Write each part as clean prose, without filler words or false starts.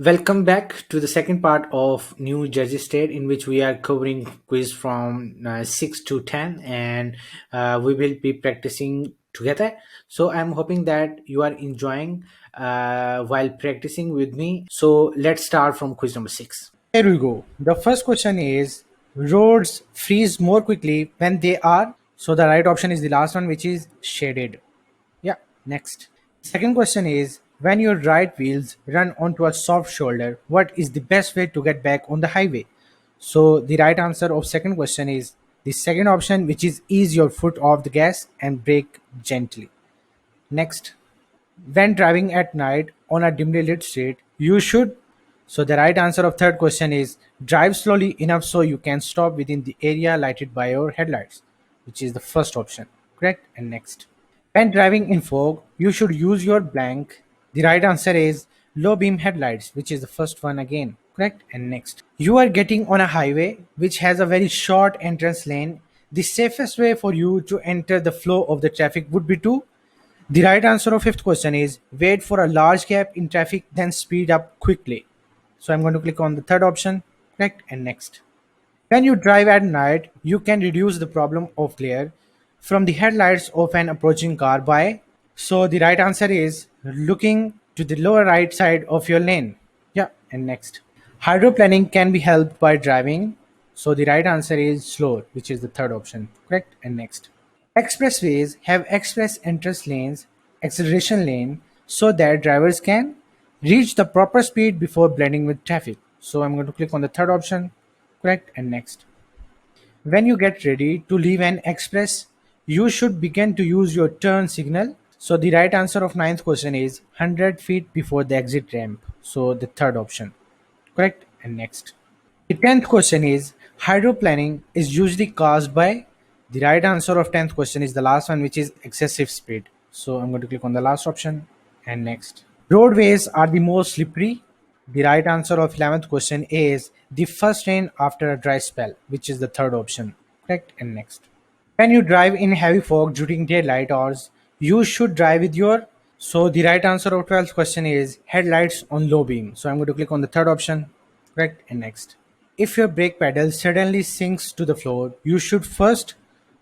Welcome back to the second part of New Jersey State, in which we are covering quiz from 6 to 10, and we will be practicing together. So, I'm hoping that you are enjoying while practicing with me. So, let's start from quiz number 6. Here we go. The first question is roads freeze more quickly when they are. So the right option is the last one, which is shaded. Yeah, next. Second question is when your right wheels run onto a soft shoulder, what is the best way to get back on the highway? So the right answer of second question is the second option, which is ease your foot off the gas and brake gently. Next, when driving at night on a dimly lit street, you should. So the right answer of third question is drive slowly enough so you can stop within the area lighted by your headlights, which is the first option. Correct? And next. When driving in fog, you should use your blank. The right answer is low beam headlights, which is the first one again. Correct? And next. You are getting on a highway which has a very short entrance lane. The safest way for you to enter the flow of the traffic would be to. The right answer of fifth question is wait for a large gap in traffic, then speed up quickly. So I'm going to click on the third option, correct, and next. When you drive at night, you can reduce the problem of glare from the headlights of an approaching car by. So the right answer is looking to the lower right side of your lane. Yeah, and next. Hydroplaning can be helped by driving. So the right answer is slow, which is the third option, correct, and next. Expressways have express entrance lanes, acceleration lane, so that drivers can reach the proper speed before blending with traffic. So I'm going to click on the third option, correct, and next. When you get ready to leave an express, you should begin to use your turn signal. So the right answer of ninth question is 100 feet before the exit ramp. So the third option, correct, and next. The tenth question is hydroplaning is usually caused by. The right answer of tenth question is the last one, which is excessive speed. So I'm going to click on the last option and next. Roadways are the most slippery. The right answer of 11th question is the first rain after a dry spell, which is the third option. Correct, and next. When you drive in heavy fog during daylight hours, you should drive with your. So the right answer of 12th question is headlights on low beam. So I'm going to click on the third option. Correct, and next. If your brake pedal suddenly sinks to the floor, you should first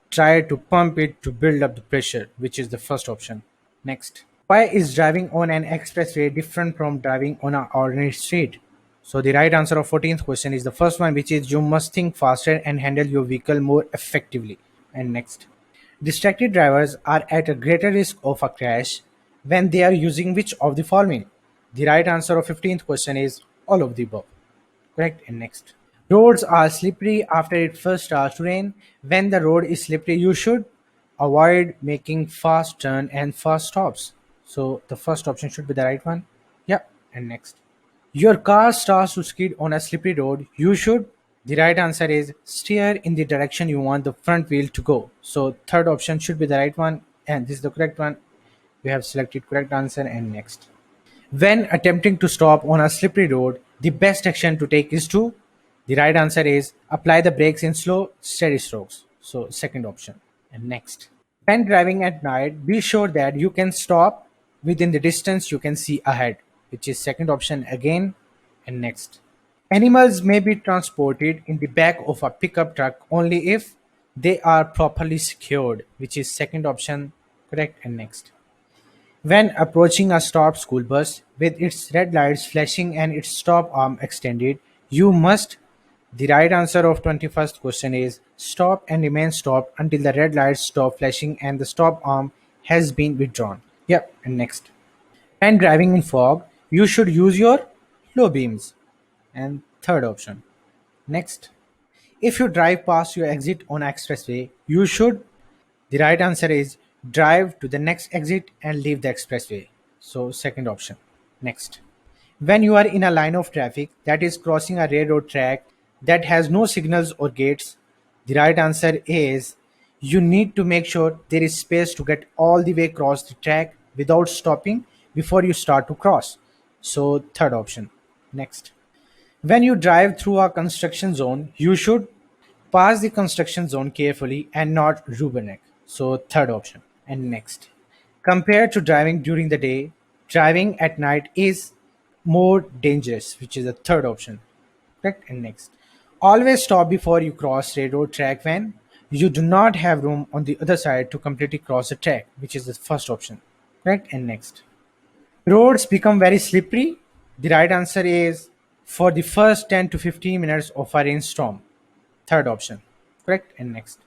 try to pump it to build up the pressure, which is the first option. Next. Why is driving on an expressway different from driving on an ordinary street? So the right answer of 14th question is the first one, which is you must think faster and handle your vehicle more effectively. And next. Distracted drivers are at a greater risk of a crash when they are using which of the following? The right answer of 15th question is all of the above. Correct, and next. Roads are slippery after it first starts to rain. When the road is slippery, you should avoid making fast turn and fast stops. So the first option should be the right one. Yeah, and next. Your car starts to skid on a slippery road. You should. The right answer is steer in the direction you want the front wheel to go. So third option should be the right one, and this is the correct one. We have selected correct answer and next. When attempting to stop on a slippery road, the best action to take is to. The right answer is apply the brakes in slow, steady strokes. So, second option. And next. When driving at night, be sure that you can stop within the distance you can see ahead, which is second option again. And next. Animals may be transported in the back of a pickup truck only if they are properly secured, which is second option, correct, and next. When approaching a stopped school bus with its red lights flashing and its stop arm extended, you must. The right answer of 21st question is stop and remain stopped until the red lights stop flashing and the stop arm has been withdrawn. Yep, and next. When driving in fog, you should use your low beams. And third option. Next. If you drive past your exit on expressway, you should. The right answer is drive to the next exit and leave the expressway. So, second option. Next. When you are in a line of traffic that is crossing a railroad track that has no signals or gates, the right answer is you need to make sure there is space to get all the way across the track without stopping before you start to cross. So, third option. Next. When you drive through a construction zone, you should pass the construction zone carefully and not rubberneck. So, third option. And next. Compared to driving during the day, driving at night is. more dangerous, which is the third option. Correct? And next. Always stop before you cross railroad track when you do not have room on the other side to completely cross the track, which is the first option. Correct? And next. Roads become very slippery. The right answer is for the first 10 to 15 minutes of a rainstorm. Third option. Correct? And next.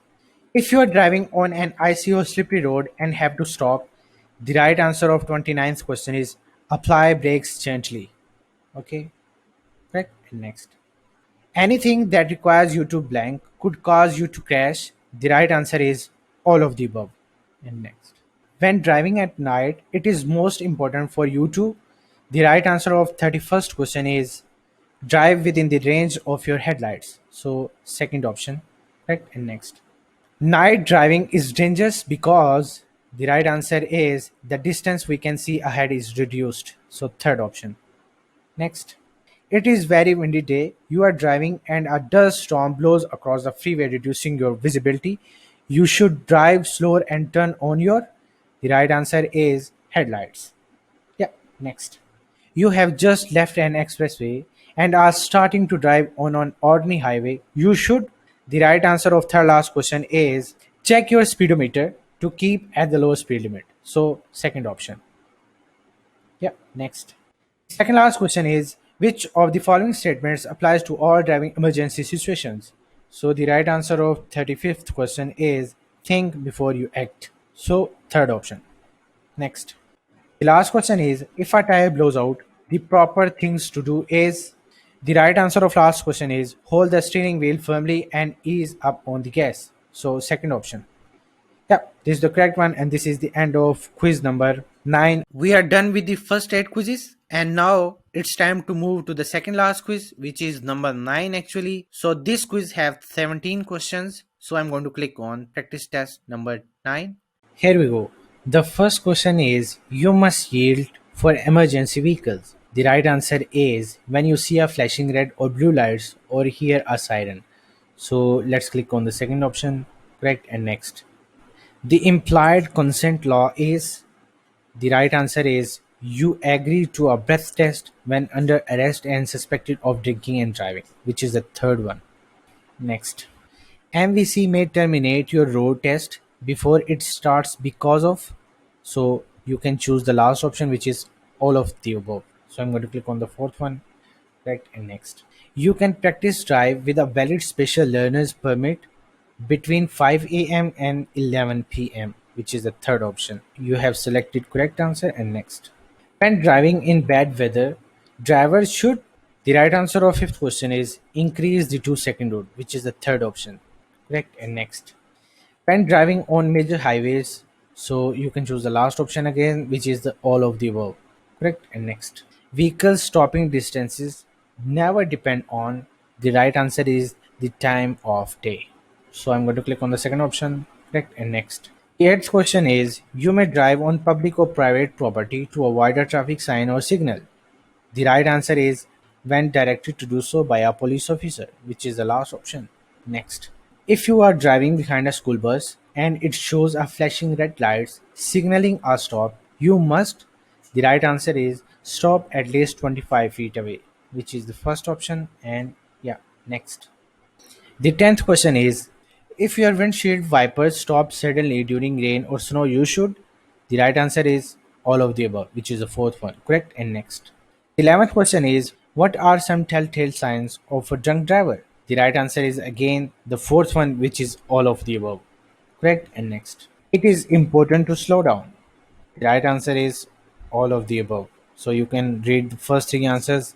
If you are driving on an icy or slippery road and have to stop, the right answer of 29th question is apply brakes gently. Okay? Correct? And next. Anything that requires you to blank could cause you to crash. The right answer is all of the above. And next. When driving at night, it is most important for you to. The right answer of 31st question is drive within the range of your headlights. So second option. Right? And next. Night driving is dangerous because the right answer is the distance we can see ahead is reduced. So third option. Next. It is very windy day. You are driving and a dust storm blows across the freeway reducing your visibility. You should drive slower and turn on your. The right answer is headlights. Yeah, next. You have just left an expressway and are starting to drive on an ordinary highway. You should. The right answer of third last question is check your speedometer to keep at the low speed limit. So second option. Yeah, next. Second last question is which of the following statements applies to all driving emergency situations? So the right answer of 35th question is think before you act. So third option. Next. The last question is if a tire blows out, the proper things to do is. The right answer of last question is hold the steering wheel firmly and ease up on the gas. So second option. Yeah, this is the correct one, and this is the end of quiz number 9. We are done with the first 8 quizzes, and now it's time to move to the second last quiz, which is number 9 actually. So this quiz have 17 questions. So I'm going to click on practice test number 9. Here we go. The first question is you must yield for emergency vehicles. The right answer is when you see a flashing red or blue lights or hear a siren. So let's click on the second option. Correct, and next. The implied consent law is. The right answer is you agree to a breath test when under arrest and suspected of drinking and driving, which is the third one. Next. MVC may terminate your road test before it starts because of. So you can choose the last option, which is all of the above. So I'm going to click on the fourth one. Right, and next. You can practice drive with a valid special learner's permit between 5 a.m. and 11 p.m., which is the third option. You have selected correct answer and next. When driving in bad weather, drivers should. The right answer of fifth question is increase the 2-second road, which is the third option. Correct and next. When driving on major highways, so you can choose the last option again, which is the all of the above. Correct and next. Vehicle stopping distances never depend on. The right answer is the time of day. So I'm going to click on the second option. Correct and next. The eighth question is you may drive on public or private property to avoid a traffic sign or signal. The right answer is when directed to do so by a police officer, which is the last option. Next. If you are driving behind a school bus and it shows a flashing red lights signaling a stop, you must. The right answer is stop at least 25 feet away, which is the first option. And yeah, next. The 10th question is if your windshield wipers stop suddenly during rain or snow, you should. The right answer is all of the above, which is the fourth one. Correct and next. The 11th question is what are some telltale signs of a drunk driver? The right answer is again the fourth one, which is all of the above. Correct and next. It is important to slow down. The right answer is all of the above. So you can read the first three answers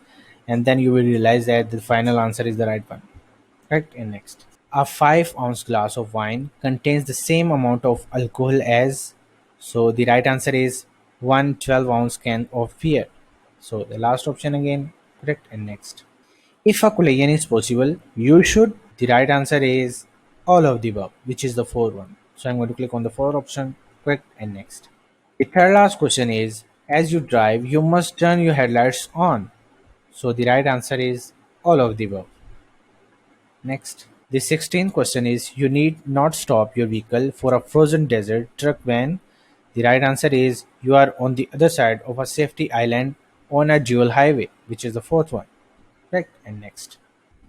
and then you will realize that the final answer is the right one. Correct and next. A 5-ounce glass of wine contains the same amount of alcohol as. So the right answer is one 12-ounce can of beer. So the last option again. Correct and next. If a collision is possible, you should. The right answer is all of the above, which is the fourth one. So I'm going to click on the fourth option. Correct and next. The third last question is as you drive, you must turn your headlights on. So the right answer is all of the above. Next. The 16th question is you need not stop your vehicle for a frozen desert truck when. The right answer is you are on the other side of a safety island on a dual highway, which is the fourth one. Correct. And next.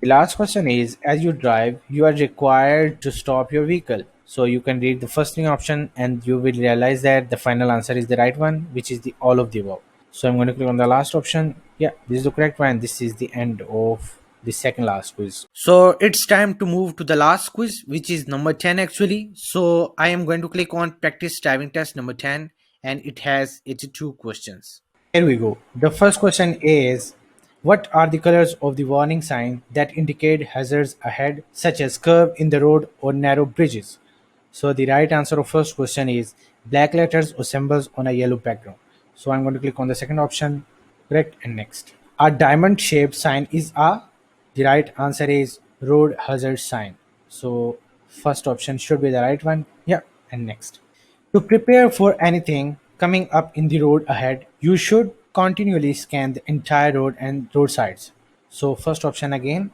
The last question is, as you drive, you are required to stop your vehicle. So you can read the first thing option and you will realize that the final answer is the right one, which is the all of the above. So I'm going to click on the last option. Yeah, this is the correct one. This is the end of the second last quiz. So it's time to move to the last quiz, which is number 10 actually. So I am going to click on practice driving test number 10, and it has 82 questions. Here we go. The first question is, what are the colors of the warning sign that indicate hazards ahead, such as curve in the road or narrow bridges? So the right answer of first question is black letters or symbols on a yellow background. So I'm going to click on the second option, correct, and next. A diamond shaped sign is a, the right answer is road hazard sign. So first option should be the right one. Yeah, and next. To prepare for anything coming up in the road ahead, you should continually scan the entire road and roadsides. So first option again,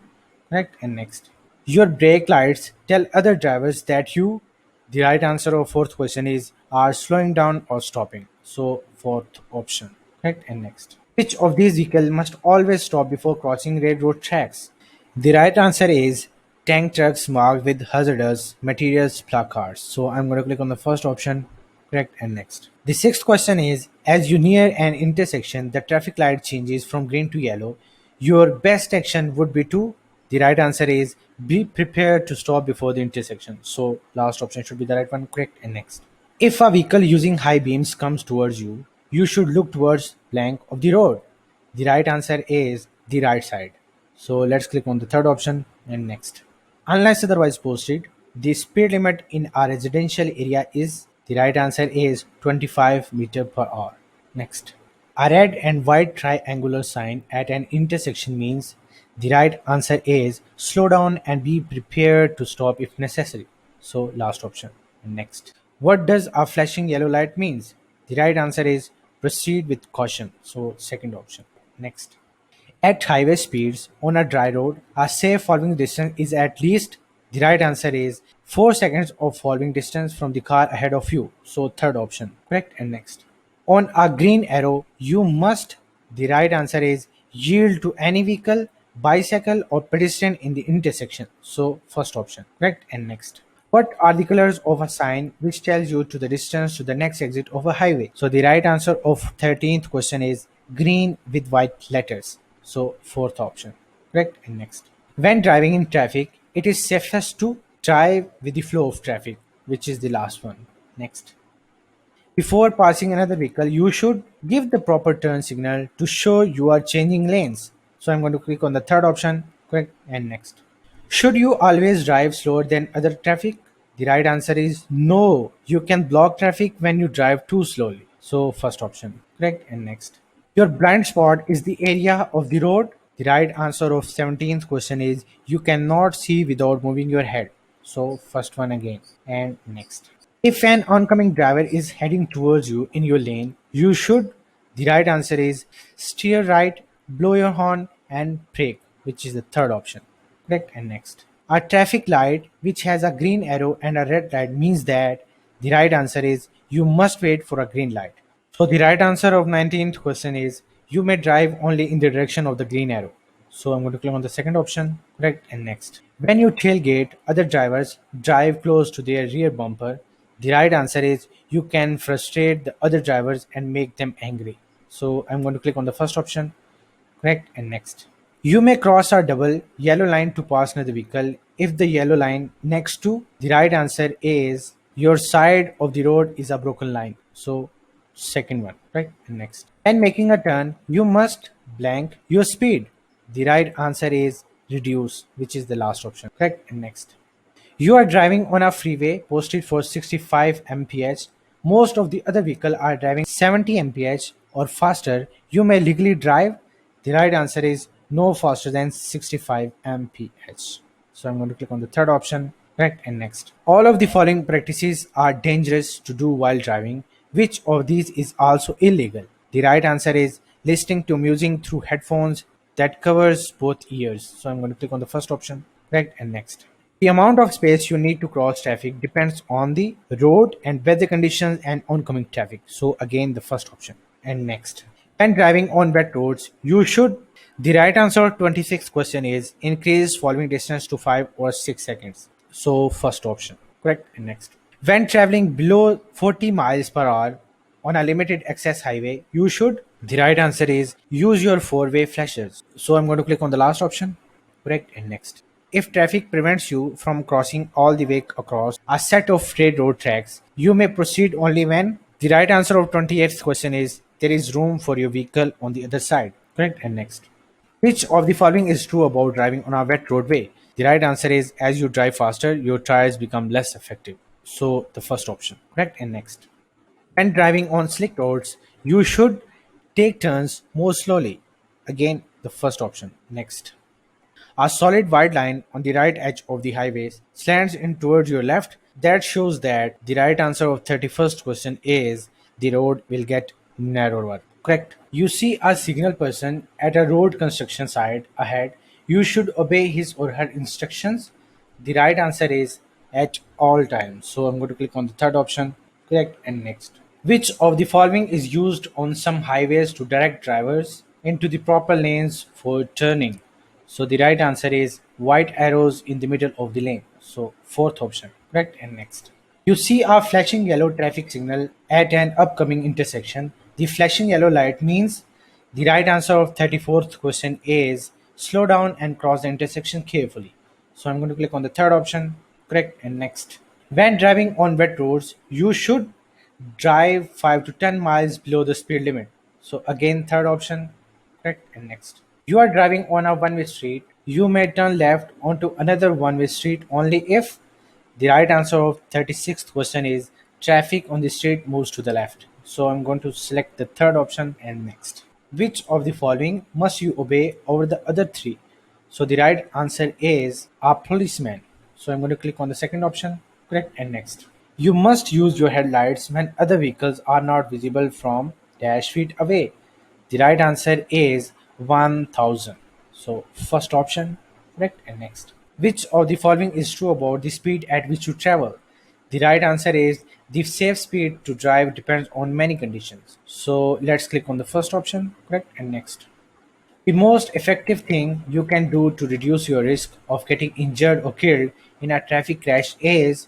correct, and next. Your brake lights tell other drivers that you, the right answer of fourth question is, are slowing down or stopping. So fourth option, correct, and next. Which of these vehicles must always stop before crossing railroad tracks? The right answer is tank trucks marked with hazardous materials placards. So I'm going to click on the first option, correct, and next. The sixth question is, as you near an intersection, the traffic light changes from green to yellow. Your best action would be to, the right answer is, be prepared to stop before the intersection. So last option should be the right one, correct, and next. If a vehicle using high beams comes towards you, you should look towards blank of the road. The right answer is the right side. So let's click on the third option and next. Unless otherwise posted, the speed limit in a residential area is, the right answer is 25 meter per hour. Next. A red and white triangular sign at an intersection means, the right answer is slow down and be prepared to stop if necessary. So last option. Next. What does a flashing yellow light means? The right answer is proceed with caution. So second option. Next. At highway speeds on a dry road, a safe following distance is at least, the right answer is 4 seconds of following distance from the car ahead of you. So third option. Correct, and next. On a green arrow, you must, the right answer is yield to any vehicle, bicycle or pedestrian in the intersection. So first option. Correct, and next. What are the colors of a sign which tells you to the distance to the next exit of a highway? So the right answer of 13th question is green with white letters. So fourth option. Correct, and next. When driving in traffic, it is safest to drive with the flow of traffic, which is the last one. Next. Before passing another vehicle, you should give the proper turn signal to show you are changing lanes. So I'm going to click on the third option, correct, and next. Should you always drive slower than other traffic? The right answer is no. You can block traffic when you drive too slowly. So first option, correct, and next. Your blind spot is the area of the road. The right answer of 17th question is you cannot see without moving your head. So first one again and next. If an oncoming driver is heading towards you in your lane, you should, the right answer is steer right, blow your horn, and brake, which is the third option. Correct, and next. A traffic light which has a green arrow and a red light means that, the right answer is you must wait for a green light. So the right answer of 19th question is you may drive only in the direction of the green arrow. So I'm going to click on the second option, correct, and next. When you tailgate, other drivers drive close to their rear bumper. The right answer is you can frustrate the other drivers and make them angry. So I'm going to click on the first option, correct, and next. You may cross a double yellow line to pass another vehicle if the yellow line next to, the right answer is your side of the road is a broken line. So second one, right? And next. And making a turn, you must blank your speed. The right answer is reduce, which is the last option. Correct? And next. You are driving on a freeway posted for 65 mph. Most of the other vehicles are driving 70 mph or faster. You may legally drive. The right answer is no faster than 65 mph. So I'm going to click on the third option, correct, and next. All of the following practices are dangerous to do while driving. Which of these is also illegal? The right answer is listening to music through headphones that covers both ears. So I'm going to click on the first option, correct, and next. The amount of space you need to cross traffic depends on the road and weather conditions and oncoming traffic. So again, the first option and next. When driving on wet roads, you should. The right answer of 26th question is increase following distance to 5 or 6 seconds. So, first option. Correct. And next. When traveling below 40 miles per hour on a limited access highway, you should. The right answer is use your four-way flashers. So, I'm going to click on the last option. Correct. And next. If traffic prevents you from crossing all the way across a set of straight road tracks, you may proceed only when. The right answer of 28th question is there is room for your vehicle on the other side. Correct. And next. Which of the following is true about driving on a wet roadway? The right answer is as you drive faster, your tires become less effective. So the first option. Correct. And next. When driving on slick roads, you should take turns more slowly. Again, the first option. Next. A solid white line on the right edge of the highway slants in towards your left. That shows that the right answer of 31st question is the road will get narrower. Correct. You see a signal person at a road construction site ahead. You should obey his or her instructions. The right answer is at all times. So I'm going to click on the third option. Correct. And next. Which of the following is used on some highways to direct drivers into the proper lanes for turning? So the right answer is white arrows in the middle of the lane. So fourth option. Correct. And next. You see a flashing yellow traffic signal at an upcoming intersection. The flashing yellow light means the right answer of 34th question is slow down and cross the intersection carefully. So I'm going to click on the third option. Correct. And next. When driving on wet roads, you should drive 5 to 10 miles below the speed limit. So again, third option. Correct. And next. You are driving on a one-way street. You may turn left onto another one-way street only if. The right answer of 36th question is traffic on the street moves to the left. So I'm going to select the third option and next. Which of the following must you obey over the other three? So the right answer is a policeman. So I'm going to click on the second option. Correct. And next. You must use your headlights when other vehicles are not visible from dash feet away. The right answer is 1000. So first option. Correct. And next. Which of the following is true about the speed at which you travel? The right answer is the safe speed to drive depends on many conditions. So let's click on the first option. Correct. And next. The most effective thing you can do to reduce your risk of getting injured or killed in a traffic crash is.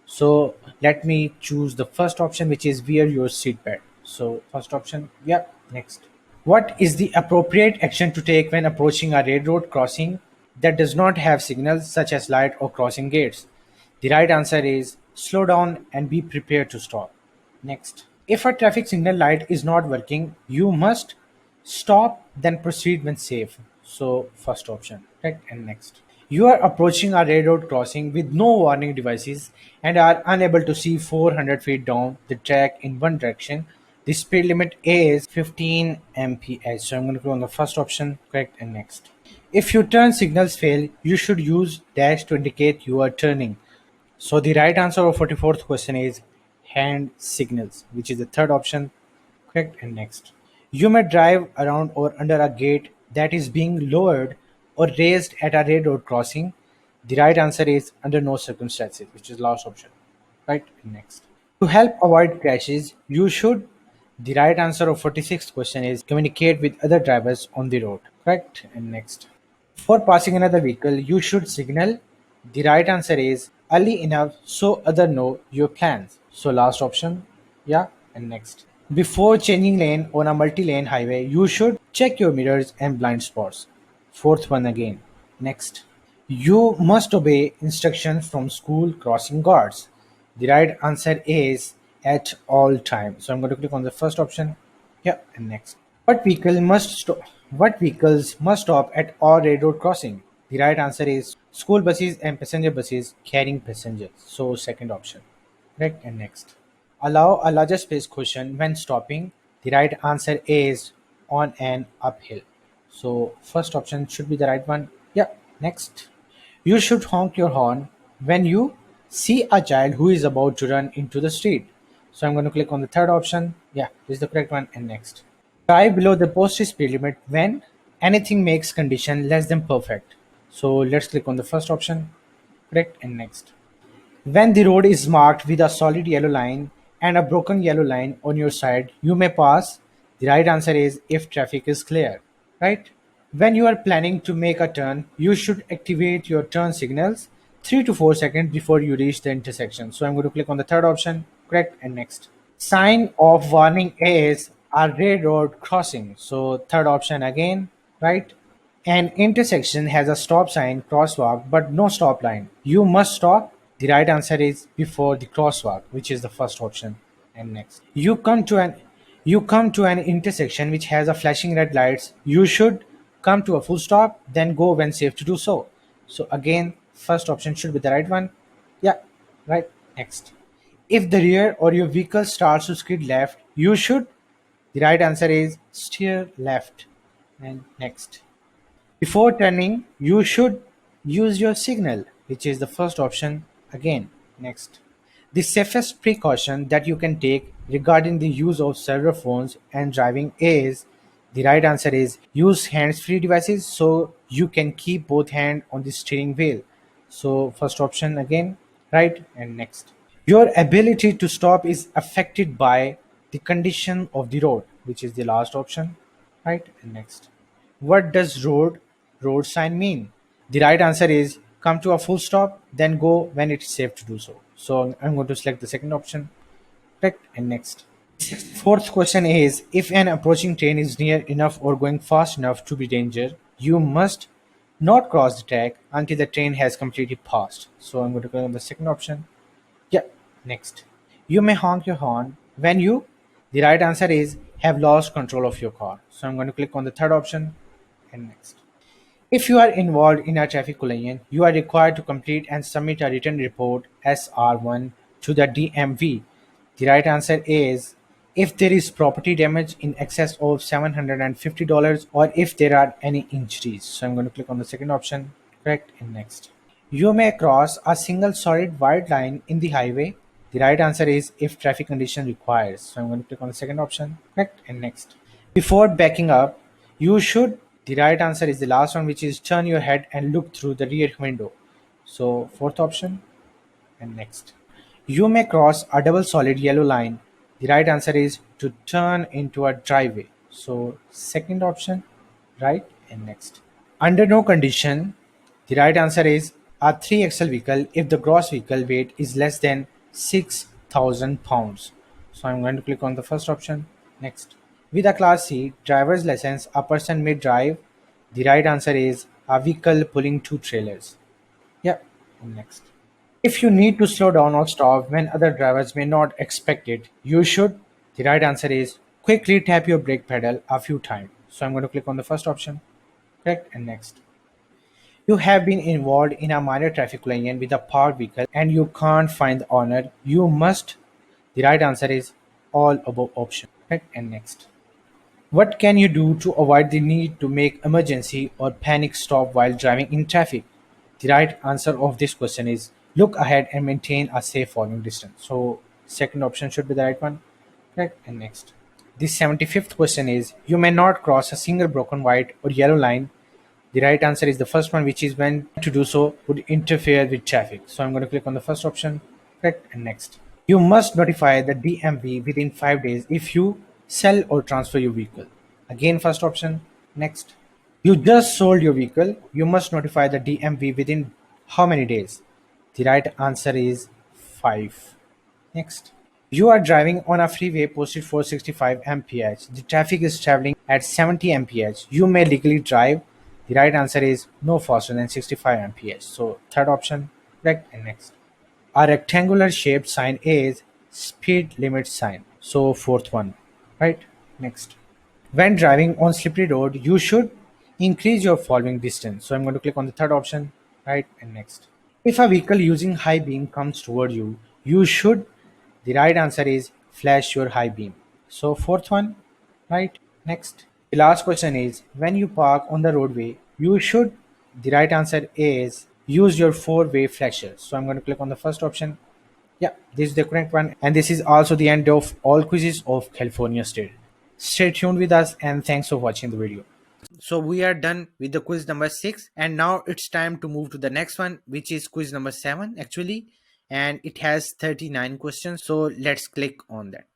So let me choose the first option, which is wear your seatbelt. So first option, yeah, next. What is the appropriate action to take when approaching a railroad crossing that does not have signals such as light or crossing gates? The right answer is slow down and be prepared to stop. Next. If a traffic signal light is not working, you must stop, then proceed when safe. So, first option. Right, and next. You are approaching a railroad crossing with no warning devices and are unable to see 400 feet down the track in one direction. The speed limit is 15 mph. So, I'm going to go on the first option. Correct, and next. If your turn signals fail, you should use dash to indicate you are turning. So the right answer of 44th question is hand signals, which is the third option. Correct. And next. You may drive around or under a gate that is being lowered or raised at a railroad crossing. The right answer is under no circumstances, which is last option. Right. And next. To help avoid crashes, you should. The right answer of 46th question is communicate with other drivers on the road. Correct. And next. For passing another vehicle, you should signal. The right answer is early enough so other know your plans. So last option, yeah, and next. Before changing lane on a multi-lane highway, you should check your mirrors and blind spots. Fourth one again. Next. You must obey instructions from school crossing guards. The right answer is at all times. So I'm going to click on the first option. Yeah, and next. What vehicle must stop? What vehicles must stop at all railroad crossing? The right answer is school buses and passenger buses carrying passengers. So second option. Correct and next. Allow a larger space cushion when stopping. The right answer is on an uphill. So first option should be the right one. Yeah. Next. You should honk your horn when you see a child who is about to run into the street. So I'm going to click on the third option. Yeah, this is the correct one. And next. Drive below the posted speed limit when anything makes condition less than perfect. So let's click on the first option. Correct and next. When the road is marked with a solid yellow line and a broken yellow line on your side, you may pass. The right answer is if traffic is clear, right? When you are planning to make a turn, you should activate your turn signals 3 to 4 seconds before you reach the intersection. So I'm going to click on the third option, correct, and next. Sign of warning is a railroad crossing. So third option again, right? An intersection has a stop sign, crosswalk, but no stop line. You must stop. The right answer is before the crosswalk, which is the first option. And next, you come to an intersection which has a flashing red lights. You should come to a full stop, then go when safe to do so. So again, first option should be the right one. Yeah, right. Next, if the rear or your vehicle starts to skid left, you should. The right answer is steer left. And next, before turning, you should use your signal, which is the first option again. Next, the safest precaution that you can take regarding the use of cellular phones and driving is the right answer is use hands-free devices so you can keep both hands on the steering wheel. So first option again, right? And next, your ability to stop is affected by the condition of the road, which is the last option, right? And next, what does road sign mean? The right answer is come to a full stop, then go when it's safe to do so. So I'm going to select the second option, correct, and next. Fourth question is if an approaching train is near enough or going fast enough to be danger, you must not cross the track until the train has completely passed. So I'm going to go on the second option. Yeah, next. You may honk your horn when you. The right answer is have lost control of your car. So I'm going to click on the third option and next. If you are involved in a traffic collision, you are required to complete and submit a written report SR1 to the DMV. The right answer is if there is property damage in excess of $750 or if there are any injuries. So I'm going to click on the second option, correct, and next. You may cross a single solid white line in the highway. The right answer is if traffic condition requires. So I'm going to click on the second option, correct, and next. Before backing up, you should. The right answer is the last one, which is turn your head and look through the rear window. So fourth option and next. You may cross a double solid yellow line. The right answer is to turn into a driveway. So second option, right, and next. Under no condition, the right answer is a 3 axle vehicle if the gross vehicle weight is less than 6,000 pounds. So I'm going to click on the first option. Next. With a Class C driver's license, a person may drive. The right answer is a vehicle pulling two trailers. Yeah. Next. If you need to slow down or stop when other drivers may not expect it, you should. The right answer is quickly tap your brake pedal a few times. So I'm going to click on the first option. Correct. And next. You have been involved in a minor traffic collision with a parked vehicle and you can't find the owner. You must. The right answer is all above option. Right? And next. What can you do to avoid the need to make emergency or panic stop while driving in traffic? The right answer of this question is look ahead and maintain a safe following distance. So second option should be the right one. Correct. And next. The 75th question is you may not cross a single broken white or yellow line. The right answer is the first one, which is when to do so would interfere with traffic. So I'm going to click on the first option, correct, and next. You must notify the DMV within 5 days if you sell or transfer your vehicle. Again, first option, next. You just sold your vehicle. You must notify the DMV within how many days? The right answer is 5. Next. You are driving on a freeway posted for 65 mph. The traffic is traveling at 70 mph. You may legally drive. The right answer is no faster than 65 mph. So third option, correct, and next. A rectangular shaped sign is speed limit sign. So fourth one, right? Next. When driving on slippery road, you should increase your following distance. So I'm going to click on the third option, right, and next. If a vehicle using high beam comes toward you, you should. The right answer is flash your high beam. So fourth one, right, next. The last question is when you park on the roadway, you should. The right answer is use your four-way flasher. So I'm going to click on the first option. Yeah, this is the correct one. And this is also the end of all quizzes of California State. Stay tuned with us and thanks for watching the video. So we are done with the quiz number 6, and now it's time to move to the next one, which is quiz number 7 actually, and it has 39 questions. So let's click on that.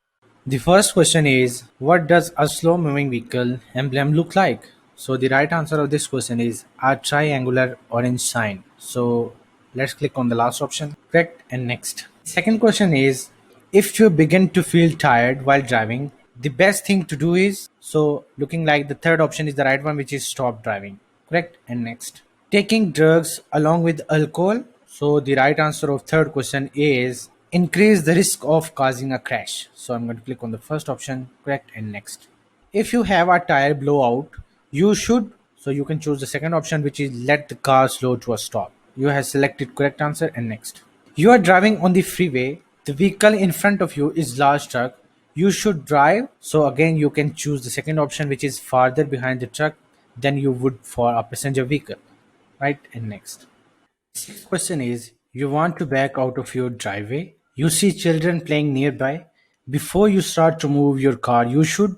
The first question is, what does a slow moving vehicle emblem look like? So the right answer of this question is a triangular orange sign. So let's click on the last option. Correct, and next. Second question is, if you begin to feel tired while driving, the best thing to do is, so looking like the third option is the right one, which is stop driving. Correct, and next. Taking drugs along with alcohol. So the right answer of third question is increase the risk of causing a crash. So I'm going to click on the first option. Correct, and next. If you have a tire blowout, you should, so you can choose the second option, which is let the car slow to a stop. You have selected correct answer, and next. You are driving on the freeway. The vehicle in front of you is large truck. You should drive. So again, you can choose the second option, which is farther behind the truck than you would for a passenger vehicle. Right, and next. Sixth question is, you want to back out of your driveway. You see children playing nearby. Before you start to move your car, you should.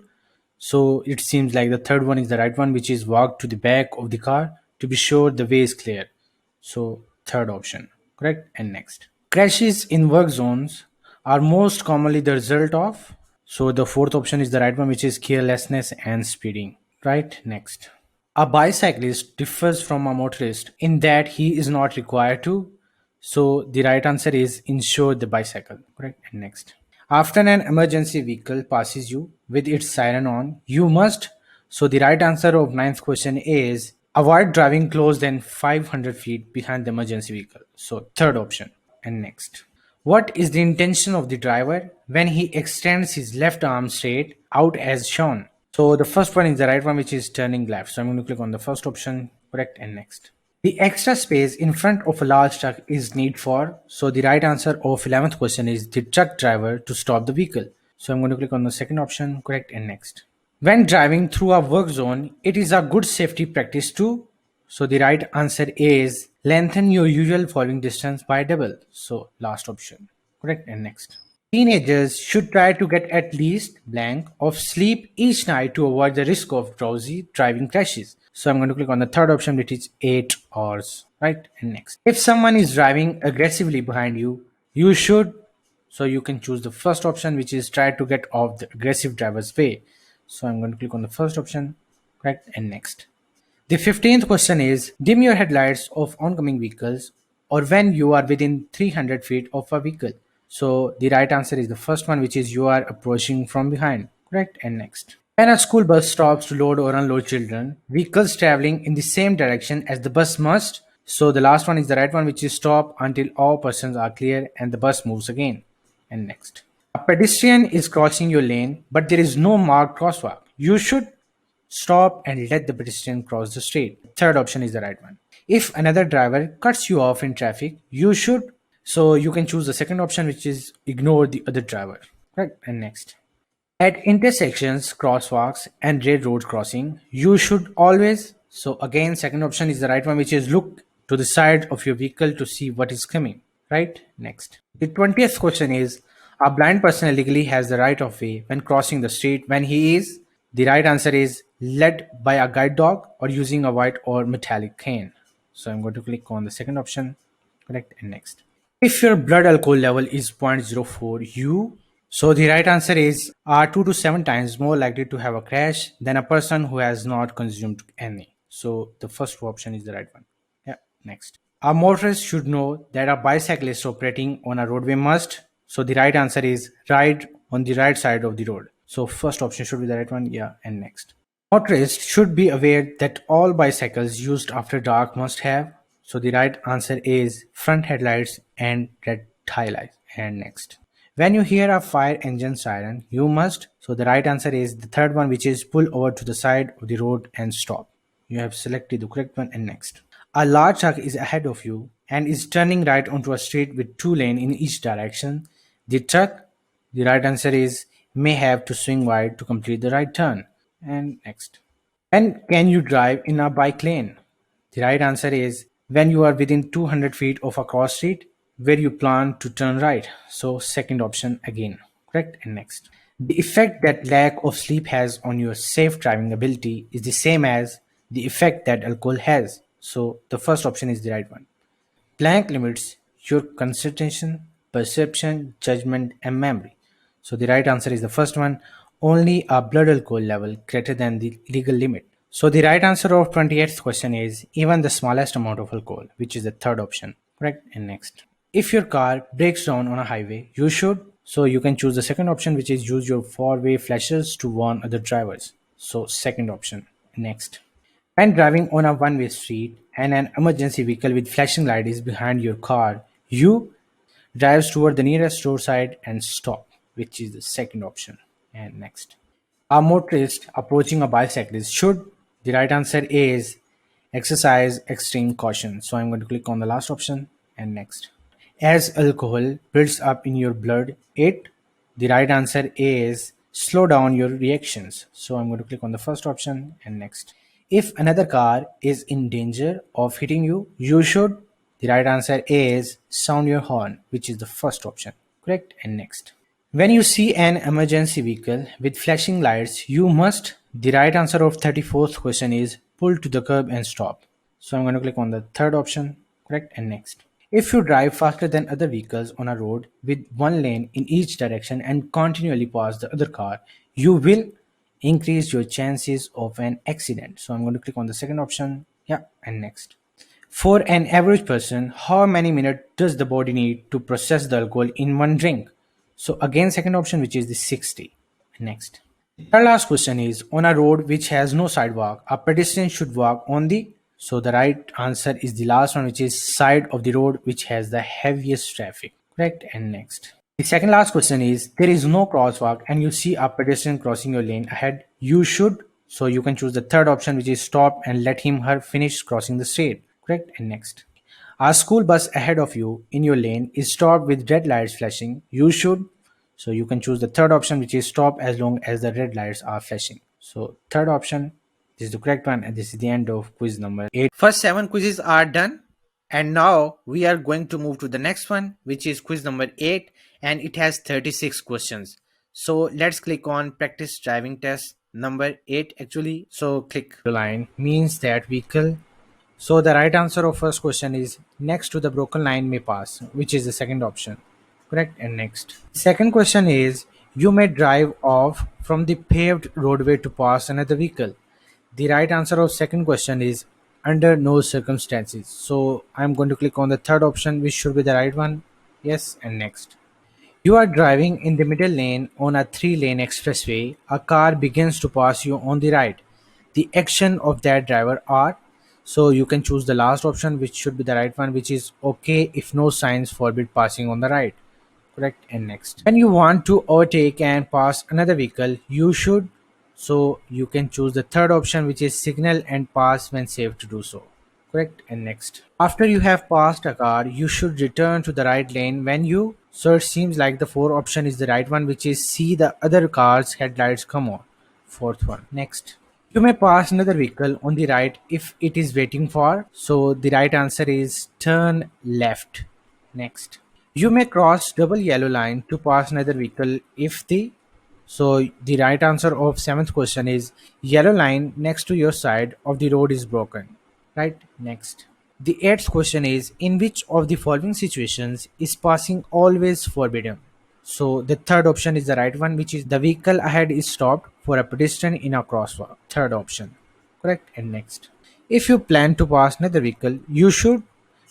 So it seems like the third one is the right one, which is walk to the back of the car to be sure the way is clear. So third option, correct? And next. Crashes in work zones are most commonly the result of. So the fourth option is the right one, which is carelessness and speeding. Right? Next. A bicyclist differs from a motorist in that he is not required to. So the right answer is insure the bicycle. Correct? And next. After an emergency vehicle passes you with its siren on, you must. So the right answer of ninth question is avoid driving close than 500 feet behind the emergency vehicle. So third option. And next. What is the intention of the driver when he extends his left arm straight out as shown? So the first one is the right one, which is turning left. So I'm going to click on the first option, correct, and next. The extra space in front of a large truck is need for. So the right answer of 11th question is the truck driver to stop the vehicle. So I'm going to click on the second option, correct, and next. When driving through a work zone, it is a good safety practice to. So the right answer is lengthen your usual following distance by double. So last option, correct, and next. Teenagers should try to get at least blank of sleep each night to avoid the risk of drowsy driving crashes. So I'm going to click on the third option, which is 8 hours, right? And next. If someone is driving aggressively behind you, you should, so you can choose the first option, which is try to get off the aggressive driver's way. So I'm going to click on the first option, correct, and next. The 15th question is dim your headlights of oncoming vehicles or when you are within 300 feet of a vehicle. So the right answer is the first one, which is you are approaching from behind. Correct, and next. When a school bus stops to load or unload children, vehicles traveling in the same direction as the bus must. So the last one is the right one, which is stop until all persons are clear and the bus moves again. And next. A pedestrian is crossing your lane, but there is no marked crosswalk. You should stop and let the pedestrian cross the street. Third option is the right one. If another driver cuts you off in traffic, you should. So you can choose the second option, which is ignore the other driver. Right. And next. At intersections, crosswalks, and railroad crossing, you should always. So again, second option is the right one, which is look to the side of your vehicle to see what is coming. Right? Next. The 20th question is a blind person legally has the right of way when crossing the street when he is. The right answer is led by a guide dog or using a white or metallic cane. So I'm going to click on the second option. Correct, and next. If your blood alcohol level is zero point zero 0.04 U, so the right answer is are 2 to 7 times more likely to have a crash than a person who has not consumed any. So the first option is the right one. Yeah, next. A motorist should know that a bicyclist operating on a roadway must. So the right answer is ride on the right side of the road. So first option should be the right one. Yeah, and next. Motorists should be aware that all bicycles used after dark must have. So the right answer is front headlights and red taillights. And next. When you hear a fire engine siren, you must. So the right answer is the third one, which is pull over to the side of the road and stop. You have selected the correct one, and next. A large truck is ahead of you and is turning right onto a street with two lanes in each direction. The truck, the right answer is may have to swing wide to complete the right turn. And next. When can you drive in a bike lane? The right answer is when you are within 200 feet of a cross street where you plan to turn right. So, second option again. Correct? And next. The effect that lack of sleep has on your safe driving ability is the same as the effect that alcohol has. So, the first option is the right one. Blank limits your concentration, perception, judgment, and memory. So the right answer is the first one, only a blood alcohol level greater than the legal limit. So the right answer of 28th question is even the smallest amount of alcohol, which is the third option. Correct. And next. If your car breaks down on a highway, you should. So you can choose the second option, which is use your four-way flashes to warn other drivers. So second option. Next. When driving on a one-way street and an emergency vehicle with flashing light is behind your car, you drives toward the nearest roadside and stop, which is the second option. And next. A motorist approaching a bicyclist should. The right answer is exercise extreme caution. So I'm going to click on the last option and next. As alcohol builds up in your blood, it. The right answer is slow down your reactions. So I'm going to click on the first option and next. If another car is in danger of hitting you, you should. The right answer is sound your horn, which is the first option. Correct. And next. When you see an emergency vehicle with flashing lights, you must. The right answer of 34th question is pull to the curb and stop. So I'm going to click on the third option. Correct. And next. If you drive faster than other vehicles on a road with one lane in each direction and continually pass the other car, you will increase your chances of an accident. So I'm going to click on the second option. Yeah. And next. For an average person, how many minutes does the body need to process the alcohol in one drink? So again, second option, which is the 60. Next. Our last question is on a road which has no sidewalk, a pedestrian should walk on the. So the right answer is the last one, which is side of the road which has the heaviest traffic. Correct. And next. The second last question is there is no crosswalk and you see a pedestrian crossing your lane ahead. You should. So you can choose the third option, which is stop and let him her finish crossing the street. Correct. And next. A school bus ahead of you in your lane is stopped with red lights flashing. You should. So you can choose the third option, which is stop as long as the red lights are flashing. So third option, this is the correct one, and this is the end of quiz number 8. First 7 quizzes are done, and now we are going to move to the next one, which is quiz number 8, and it has 36 questions. So let's click on practice driving test number 8 actually. So click the line means that vehicle. So the right answer of first question is next to the broken line may pass, which is the second option. Correct. And next. Second question is you may drive off from the paved roadway to pass another vehicle. The right answer of second question is under no circumstances. So I'm going to click on the third option, which should be the right one. Yes. And next. You are driving in the middle lane on a three-lane expressway. A car begins to pass you on the right. The action of that driver are. So you can choose the last option, which should be the right one, which is okay if no signs forbid passing on the right. Correct. And next. When you want to overtake and pass another vehicle, you should. So you can choose the third option, which is signal and pass when safe to do so. Correct. And next. After you have passed a car, you should return to the right lane when you. So it seems like the fourth option is the right one, which is see the other car's headlights come on. Fourth one. Next. You may pass another vehicle on the right if it is waiting for. So the right answer is turn left. Next. You may cross double yellow line to pass another vehicle if the. So the right answer of seventh question is yellow line next to your side of the road is broken. Right? Next. The eighth question is in which of the following situations is passing always forbidden? So the third option is the right one, which is the vehicle ahead is stopped for a pedestrian in a crosswalk. Third option. Correct. And next. If you plan to pass another vehicle, you should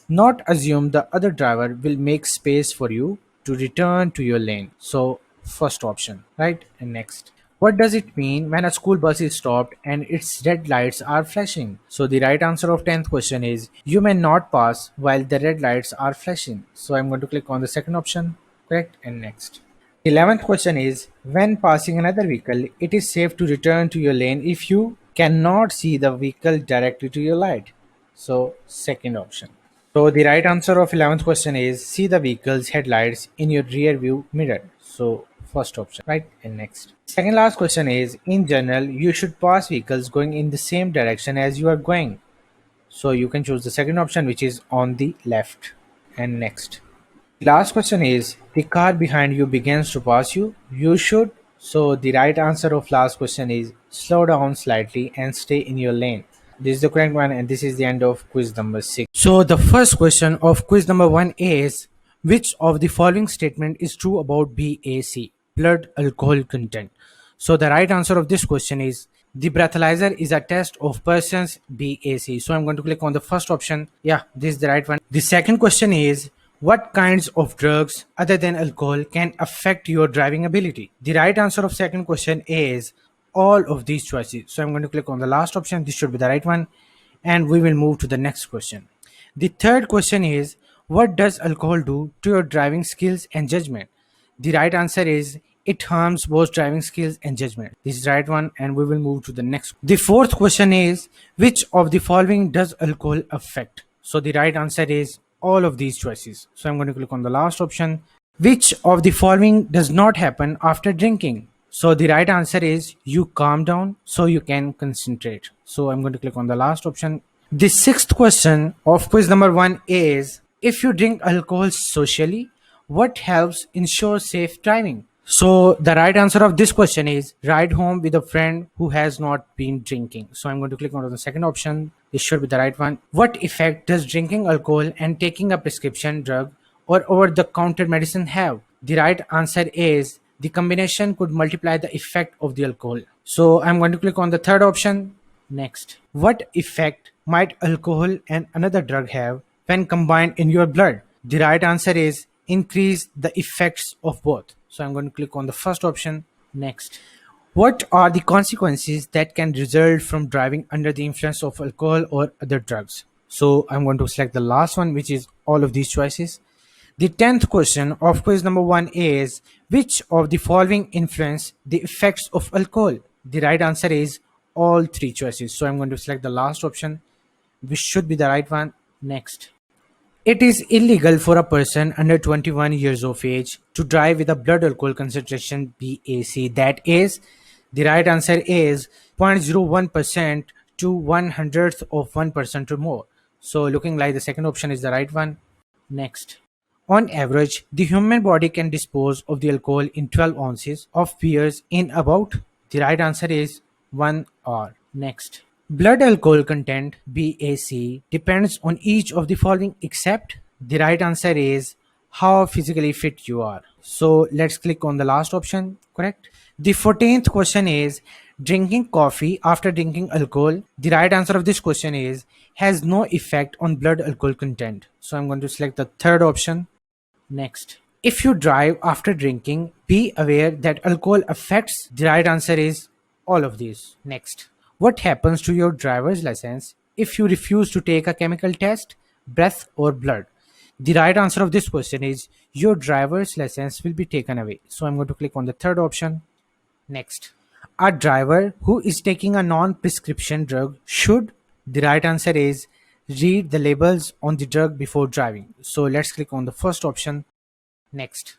not assume the other driver will make space for you to return to your lane. So first option. Right. And next. What does it mean when a school bus is stopped and its red lights are flashing? So the right answer of 10th question is you may not pass while the red lights are flashing. So I'm going to click on the second option. Correct. And next. 11th question is when passing another vehicle, it is safe to return to your lane if you cannot see the vehicle directly to your light. So second option. So the right answer of 11th question is see the vehicle's headlights in your rear view mirror. So first option, right? And next. Second last question is in general, you should pass vehicles going in the same direction as you are going. So you can choose the second option, which is on the left. And next. The last question is the car behind you begins to pass you. You should. So the right answer of last question is slow down slightly and stay in your lane. This is the correct one, and this is the end of quiz number 6. So the first question of quiz number 1 is which of the following statement is true about BAC? blood alcohol content? So the right answer of this question is the breathalyzer is a test of person's BAC. So I'm going to click on the first option. Yeah, this is the right one. The second question is what kinds of drugs other than alcohol can affect your driving ability? The right answer of second question is all of these choices. So I'm going to click on the last option. This should be the right one. And we will move to the next question. The third question is what does alcohol do to your driving skills and judgment? The right answer is it harms both driving skills and judgment. This is the right one, and we will move to the next. The fourth question is which of the following does alcohol affect? So the right answer is all of these choices. So I'm going to click on the last option. Which of the following does not happen after drinking? So the right answer is you calm down so you can concentrate. So I'm going to click on the last option. The sixth question of quiz number one is if you drink alcohol socially, what helps ensure safe driving? So the right answer of this question is ride home with a friend who has not been drinking. So I'm going to click on the second option. This should be the right one. What effect does drinking alcohol and taking a prescription drug or over the counter medicine have? The right answer is the combination could multiply the effect of the alcohol. So I'm going to click on the third option. Next, what effect might alcohol and another drug have when combined in your blood? The right answer is increase the effects of both. So I'm going to click on the first option. Next, what are the consequences that can result from driving under the influence of alcohol or other drugs? So I'm going to select the last one, which is all of these choices. The 10th question of quiz number one is which of the following influence the effects of alcohol? The right answer is all three choices. So I'm going to select the last option, which should be the right one. Next. It is illegal for a person under 21 years of age to drive with a blood alcohol concentration BAC. That is, the right answer is 0.01% to 1/100th of 1% or more. So looking like the second option is the right one. Next. On average, the human body can dispose of the alcohol in 12 ounces of beers in about. The right answer is 1 hour. Next. Blood alcohol content BAC depends on each of the following except the right answer is how physically fit you are. So let's click on the last option, correct? The 14th question is drinking coffee after drinking alcohol. The right answer of this question is has no effect on blood alcohol content. So I'm going to select the third option. Next. If you drive after drinking, be aware that alcohol affects. The right answer is all of these. Next. What happens to your driver's license if you refuse to take a chemical test, breath, or blood? The right answer of this question is your driver's license will be taken away. So I'm going to click on the third option. Next. A driver who is taking a non prescription drug should. The right answer is read the labels on the drug before driving. So let's click on the first option. Next.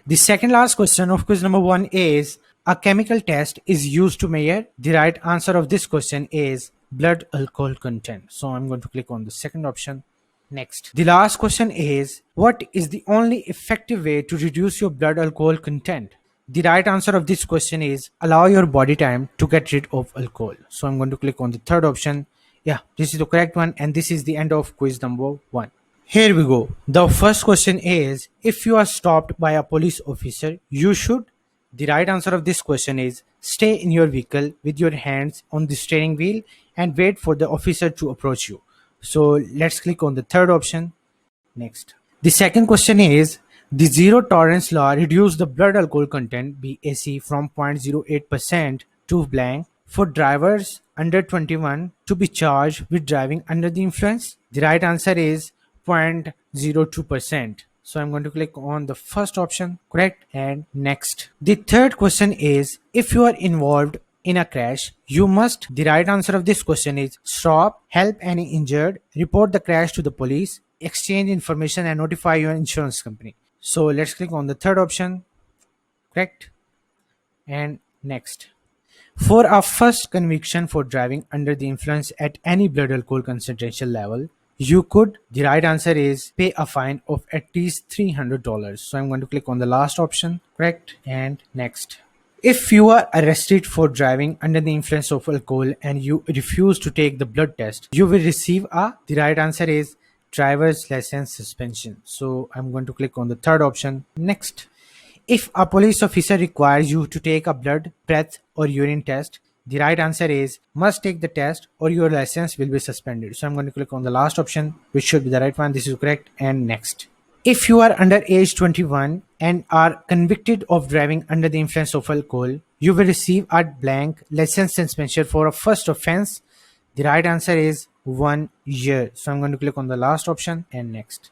The second last question of quiz number one is a chemical test is used to measure. The right answer of this question is blood alcohol content. So I'm going to click on the second option. Next. The last question is what is the only effective way to reduce your blood alcohol content? The right answer of this question is allow your body time to get rid of alcohol. So I'm going to click on the third option. Yeah, this is the correct one, and this is the end of quiz number one. Here we go. The first question is if you are stopped by a police officer, you should. The right answer of this question is stay in your vehicle with your hands on the steering wheel and wait for the officer to approach you. So let's click on the third option. Next. The second question is the zero tolerance law reduced the blood alcohol content BAC from 0.08% to blank for drivers under 21 to be charged with driving under the influence. The right answer is 0.02%. So I'm going to click on the first option, correct, and next. The third question is if you are involved in a crash, you must. The right answer of this question is stop, help any injured, report the crash to the police, exchange information, and notify your insurance company. So let's click on the third option, correct, and next. For a first conviction for driving under the influence at any blood alcohol concentration level, you could. The right answer is pay a fine of at least $300. So I'm going to click on the last option, correct, and next. If you are arrested for driving under the influence of alcohol and you refuse to take the blood test, you will receive a. The right answer is driver's license suspension. So I'm going to click on the third option, next. If a police officer requires you to take a blood, breath, or urine test, the right answer is must take the test or your license will be suspended. So I'm going to click on the last option, which should be the right one. This is correct. And next. If you are under age 21 and are convicted of driving under the influence of alcohol, you will receive a blank license suspension for a first offense. The right answer is 1 year. So I'm going to click on the last option and next.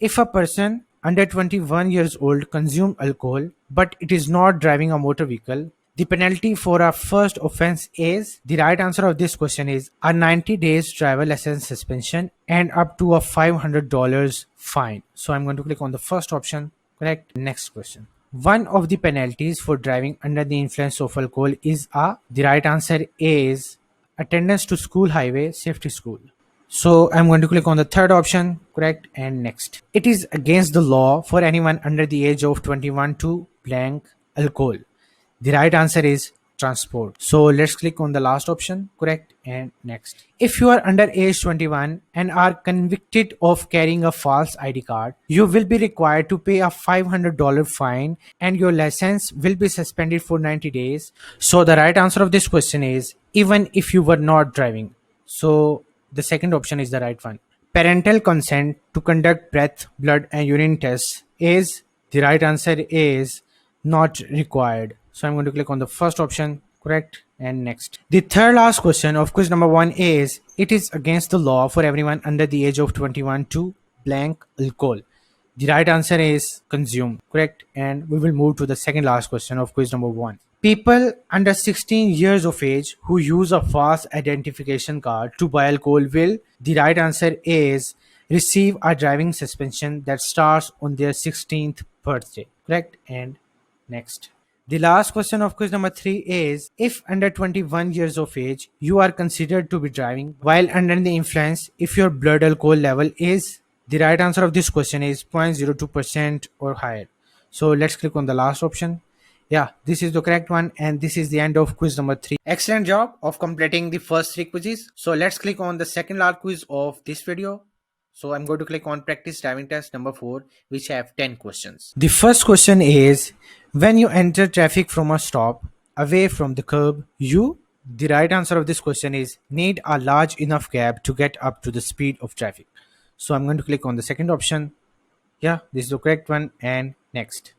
If a person under 21 years old consumes alcohol but it is not driving a motor vehicle, the penalty for a first offense is the right answer of this question is a 90 days driver license suspension and up to a $500 fine. So I'm going to click on the first option. Correct. Next question. One of the penalties for driving under the influence of alcohol is a the right answer is attendance to school highway safety school. So I'm going to click on the third option, correct, and next. It is against the law for anyone under the age of 21 to blank alcohol. The right answer is transport. So let's click on the last option, correct, and next. If you are under age 21 and are convicted of carrying a false ID card, you will be required to pay a $500 fine and your license will be suspended for 90 days. So the right answer of this question is even if you were not driving. So the second option is the right one. Parental consent to conduct breath, blood, and urine tests is the right answer is not required. So I'm going to click on the first option, correct, and next. The third last question of quiz number 1 is it is against the law for everyone under the age of 21 to blank alcohol. The right answer is consume, correct, and we will move to the second last question of quiz number 1. People under 16 years of age who use a false identification card to buy alcohol will, the right answer is receive a driving suspension that starts on their 16th birthday. Correct? And next. The last question of quiz number 3 is if under 21 years of age you are considered to be driving while under the influence if your blood alcohol level is, the right answer of this question is 0.02% or higher. So let's click on the last option. Yeah, this is the correct one, and this is the end of quiz number 3. Excellent job of completing the first 3 quizzes. So let's click on the second last quiz of this video. So I'm going to click on practice driving test number 4, which have 10 questions. The first question is when you enter traffic from a stop away from the curb, you, the right answer of this question is need a large enough gap to get up to the speed of traffic. So I'm going to click on the second option. Yeah, this is the correct one, and next.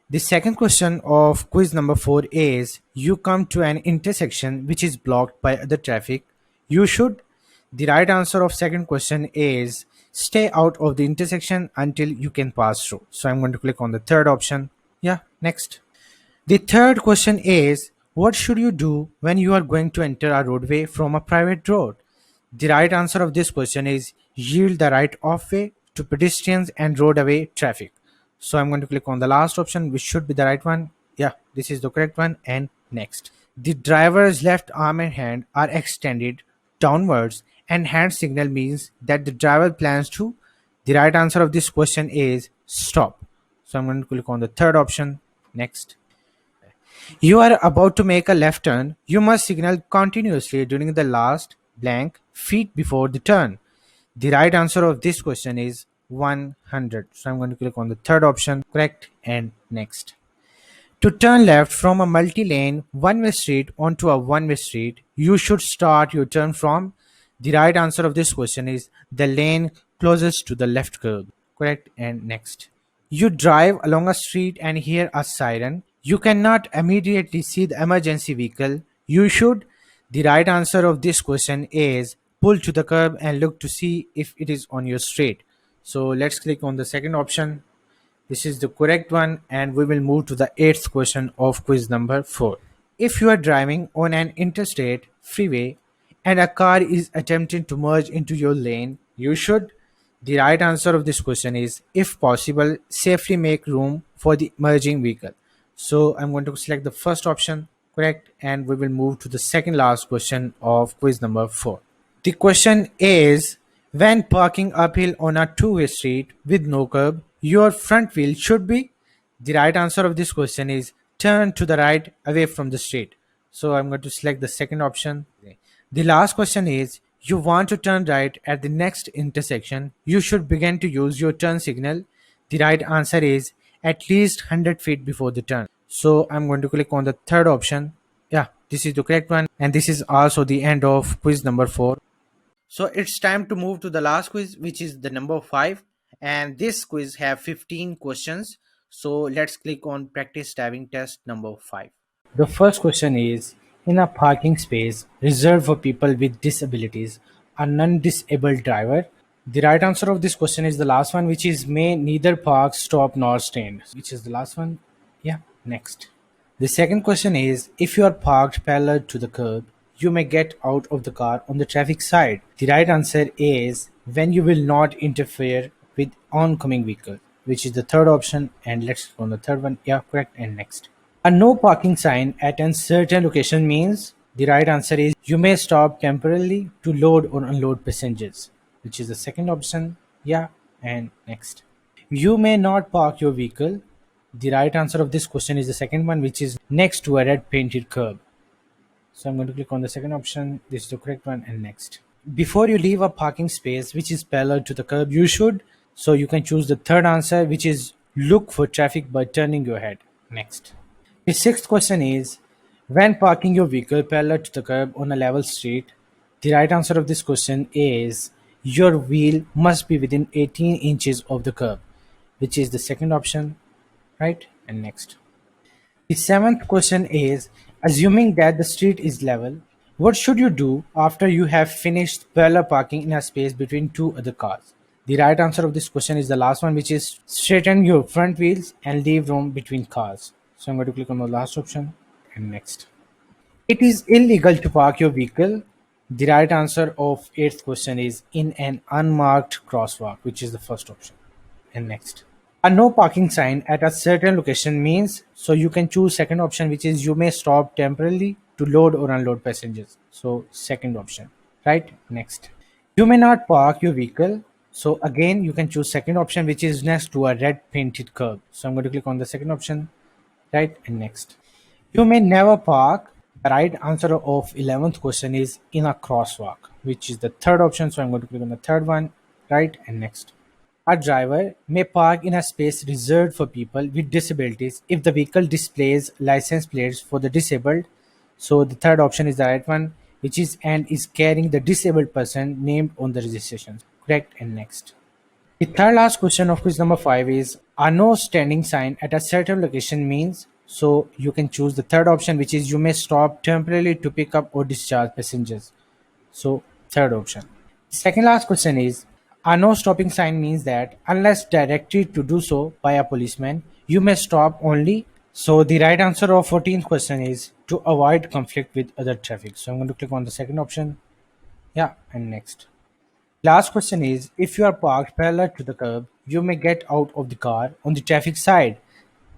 The second question of quiz number 4 is you come to an intersection which is blocked by other traffic. You should. The right answer of second question is stay out of the intersection until you can pass through. So I'm going to click on the third option. Yeah, next. The third question is what should you do when you are going to enter a roadway from a private road? The right answer of this question is yield the right of way to pedestrians and roadway traffic. So I'm going to click on the last option, which should be the right one. Yeah, this is the correct one. And next. The driver's left arm and hand are extended downwards and hand signal means that the driver plans to. The right answer of this question is stop. So I'm going to click on the third option. Next. You are about to make a left turn. You must signal continuously during the last blank feet before the turn. The right answer of this question is 100. So I'm going to click on the third option, correct, and next. To turn left from a multi-lane one-way street onto a one-way street, you should start your turn from. The right answer of this question is the lane closest to the left curb, correct, and next. You drive along a street and hear a siren. You cannot immediately see the emergency vehicle. You should. The right answer of this question is pull to the curb and look to see if it is on your street. So let's click on the second option. This is the correct one, and we will move to the eighth question of quiz number 4. If you are driving on an interstate freeway and a car is attempting to merge into your lane, you should. The right answer of this question is, if possible, safely make room for the merging vehicle. So I'm going to select the first option, correct, and we will move to the second last question of quiz number 4. The question is when parking uphill on a two-way street with no curb, your front wheel should be. The right answer of this question is turn to the right away from the street. So I'm going to select the second option. The last question is you want to turn right at the next intersection. You should begin to use your turn signal. The right answer is at least 100 feet before the turn. So I'm going to click on the third option. Yeah, this is the correct one. And this is also the end of quiz number 4. So it's time to move to the last quiz, which is the number 5. And this quiz have 15 questions. So let's click on practice driving test number 5. The first question is, in a parking space reserved for people with disabilities, a non disabled driver. The right answer of this question is the last one, which is may neither park, stop, nor stand, which is the last one. Yeah, next. The second question is, if you are parked parallel to the curb, you may get out of the car on the traffic side. The right answer is when you will not interfere with oncoming vehicle, which is the third option. And let's go on the third one. Yeah, correct. And next. A no parking sign at a certain location means the right answer is you may stop temporarily to load or unload passengers, which is the second option. Yeah, and next. You may not park your vehicle. The right answer of this question is the second one, which is next to a red painted curb. So I'm going to click on the second option. This is the correct one, and next. Before you leave a parking space which is parallel to the curb, you should. So you can choose the third answer, which is look for traffic by turning your head. Next. The sixth question is, when parking your vehicle parallel to the curb on a level street, the right answer of this question is your wheel must be within 18 inches of the curb, which is the second option, right? And next. The seventh question is, assuming that the street is level, what should you do after you have finished parallel parking in a space between two other cars? The right answer of this question is the last one, which is straighten your front wheels and leave room between cars. So I'm going to click on the last option and next. It is illegal to park your vehicle. The right answer of eighth question is in an unmarked crosswalk, which is the first option. And next. A no parking sign at a certain location means so you can choose second option, which is you may stop temporarily to load or unload passengers. So second option, right? Next. You may not park your vehicle. So again, you can choose second option, which is next to a red painted curb. So I'm going to click on the second option, right? And next. You may never park. The right answer of 11th question is in a crosswalk, which is the third option. So I'm going to click on the third one, right? And next. A driver may park in a space reserved for people with disabilities if the vehicle displays license plates for the disabled. So the third option is the right one, which is and is carrying the disabled person named on the registration. Correct. And next. The third last question of quiz number 5 is, a no standing sign at a certain location means so you can choose the third option, which is you may stop temporarily to pick up or discharge passengers. So third option. Second last question is, a no stopping sign means that unless directed to do so by a policeman, you may stop only. So the right answer of 14th question is to avoid conflict with other traffic. So I'm going to click on the second option. Yeah, and next. Last question is, if you are parked parallel to the curb, you may get out of the car on the traffic side.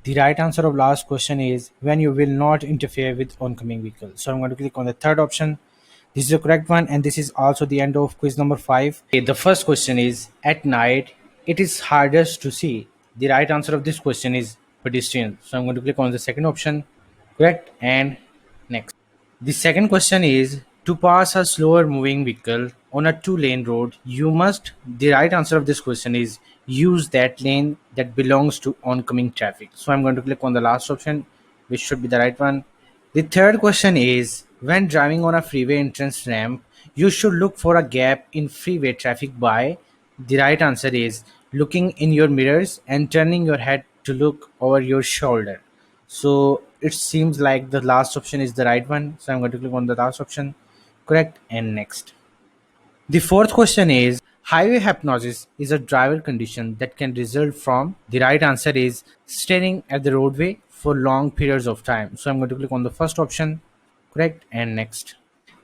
The right answer of last question is when you will not interfere with oncoming vehicle. So I'm going to click on the third option. This is the correct one, and this is also the end of quiz number 5. Okay, the first question is, at night it is hardest to see. The right answer of this question is pedestrian. So I'm going to click on the second option. Correct, and next. The second question is, to pass a slower moving vehicle on a two-lane road, you must. The right answer of this question is use that lane that belongs to oncoming traffic. So I'm going to click on the last option, which should be the right one. The third question is, when driving on a freeway entrance ramp, you should look for a gap in freeway traffic by. The right answer is looking in your mirrors and turning your head to look over your shoulder. So it seems like the last option is the right one. So I'm going to click on the last option. Correct. And next. The fourth question is, highway hypnosis is a driver condition that can result from. The right answer is staring at the roadway for long periods of time. So I'm going to click on the first option. Correct. And next.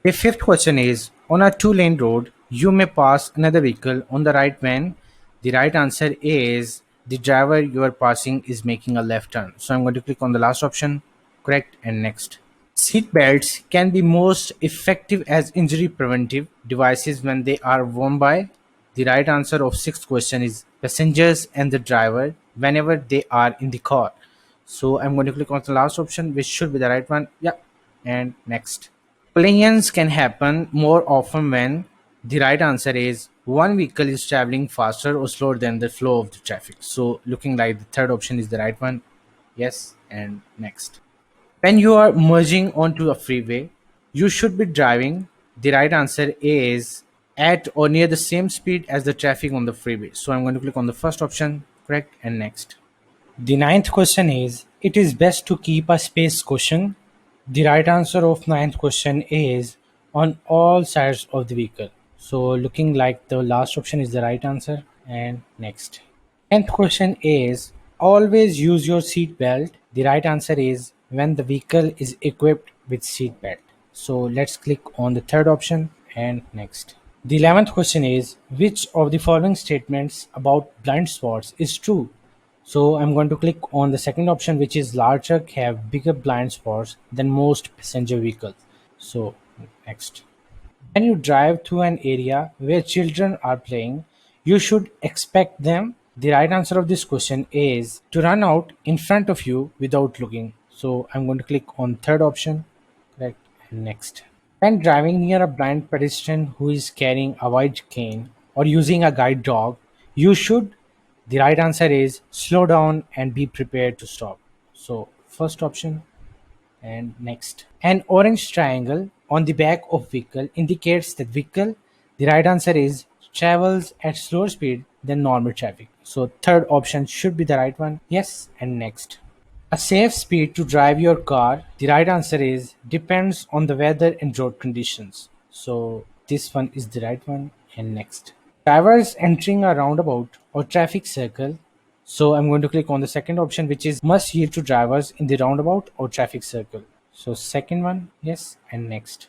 The fifth question is, on a two-lane road, you may pass another vehicle on the right when. The right answer is the driver you are passing is making a left turn. So I'm going to click on the last option. Correct. And next. Seat belts can be most effective as injury preventive devices when they are worn by. The right answer of sixth question is passengers and the driver whenever they are in the car. So I'm going to click on the last option, which should be the right one. Yeah. And next. Collisions can happen more often when. The right answer is one vehicle is traveling faster or slower than the flow of the traffic. So looking like the third option is the right one. Yes, and next. When you are merging onto a freeway, you should be driving. The right answer is at or near the same speed as the traffic on the freeway. So I'm going to click on the first option, correct, and next. The ninth question is, it is best to keep a space cushion. The right answer of ninth question is on all sides of the vehicle. So looking like the last option is the right answer, and next. Tenth question is, always use your seat belt. The right answer is when the vehicle is equipped with seat belt. So let's click on the third option and next. The 11th question is, which of the following statements about blind spots is true? So I'm going to click on the second option, which is large truck have bigger blind spots than most passenger vehicles. So next. When you drive through an area where children are playing, you should expect them. The right answer of this question is to run out in front of you without looking. So I'm going to click on third option. Correct. And next. When driving near a blind pedestrian who is carrying a white cane or using a guide dog, you should. The right answer is slow down and be prepared to stop. So first option and next. An orange triangle on the back of vehicle indicates that vehicle. The right answer is travels at slower speed than normal traffic. So third option should be the right one. Yes, and next. A safe speed to drive your car. The right answer is depends on the weather and road conditions. So this one is the right one. And next. Drivers entering a roundabout or traffic circle. So I'm going to click on the second option, which is must yield to drivers in the roundabout or traffic circle. So second one, yes, and next.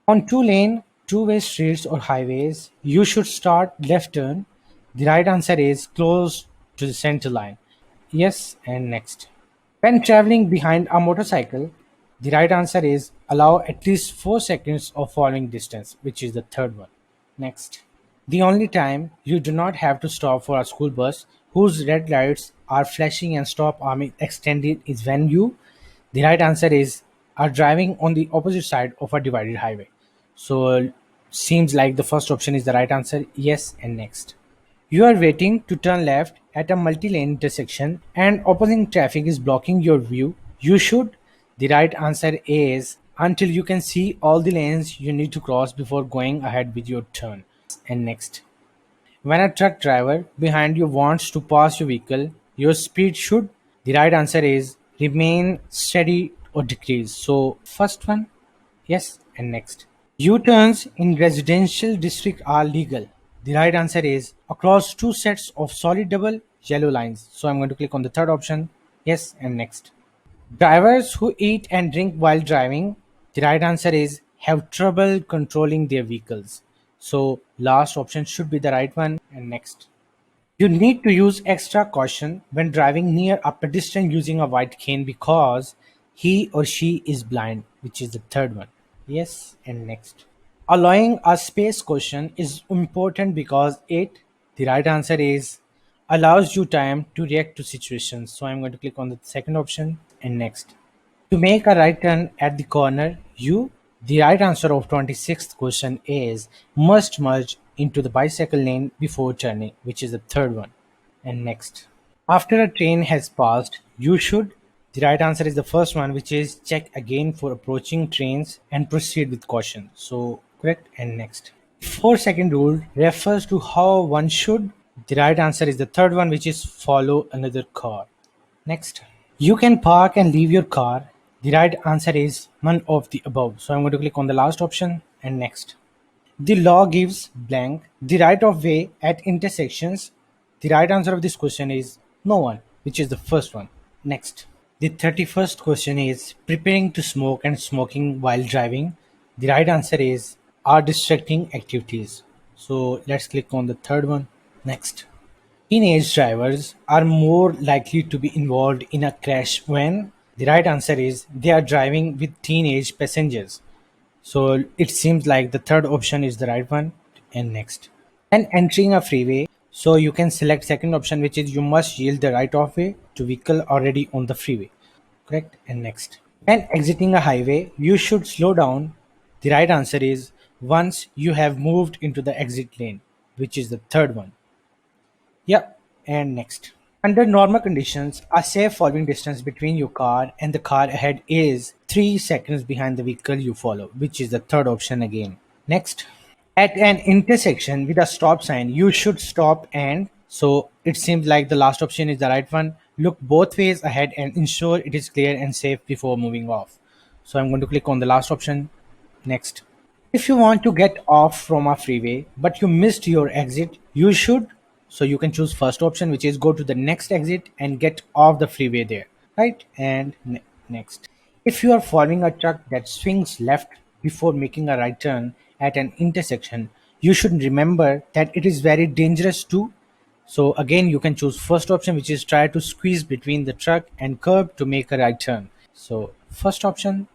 On two-way streets or highways, you should start left turn. The right answer is close to the center line. Yes, and next. When traveling behind a motorcycle, the right answer is allow at least 4 seconds of following distance, which is the third one. Next. The only time you do not have to stop for a school bus whose red lights are flashing and stop arm extended is when you. The right answer is are driving on the opposite side of a divided highway. So seems like the first option is the right answer. Yes, and next. You are waiting to turn left at a multi-lane intersection and opposing traffic is blocking your view. You should. The right answer is until you can see all the lanes you need to cross before going ahead with your turn. And next. When a truck driver behind you wants to pass your vehicle, your speed should. The right answer is remain steady or decrease. So first one, yes, and next. U-turns in residential district are legal. The right answer is across two sets of solid double yellow lines. So I'm going to click on the third option. Yes, and next. Drivers who eat and drink while driving, the right answer is have trouble controlling their vehicles. So last option should be the right one. And next. You need to use extra caution when driving near a pedestrian using a white cane because he or she is blind, which is the third one. Yes, and next. Allowing a space question is important because the right answer is, allows you time to react to situations. So I'm going to click on the second option and next. To make a right turn at the corner, the right answer of 26th question is must merge into the bicycle lane before turning, which is the third one. And next. After a train has passed, you should. The right answer is the first one, which is check again for approaching trains and proceed with caution. So, correct and next. 4 second rule refers to how one should. The right answer is the third one, which is follow another car. Next. You can park and leave your car. The right answer is none of the above. So I'm going to click on the last option and next. The law gives blank the right of way at intersections. The right answer of this question is no one, which is the first one. Next. The 31st question is preparing to smoke and smoking while driving. The right answer is are distracting activities. So let's click on the third one. Next. Teenage drivers are more likely to be involved in a crash when the right answer is they are driving with teenage passengers. So it seems like the third option is the right one. And next. And entering a freeway, so you can select second option, which is you must yield the right of way to vehicle already on the freeway. Correct. And next. And exiting a highway, you should slow down. The right answer is once you have moved into the exit lane. which is the third one. Yep. And next. Under normal conditions, a safe following distance between your car and the car ahead is 3 seconds behind the vehicle you follow, which is the third option again. Next. At an intersection with a stop sign, you should stop and so it seems like the last option is the right one. Look both ways ahead and ensure it is clear and safe before moving off. So I'm going to click on the last option. Next. If you want to get off from a freeway but you missed your exit, you should so you can choose first option, which is go to the next exit and get off the freeway there, right? And next. If you are following a truck that swings left before making a right turn at an intersection, you should remember that it is very dangerous to so again you can choose first option, which is try to squeeze between the truck and curb to make a right turn. So first option,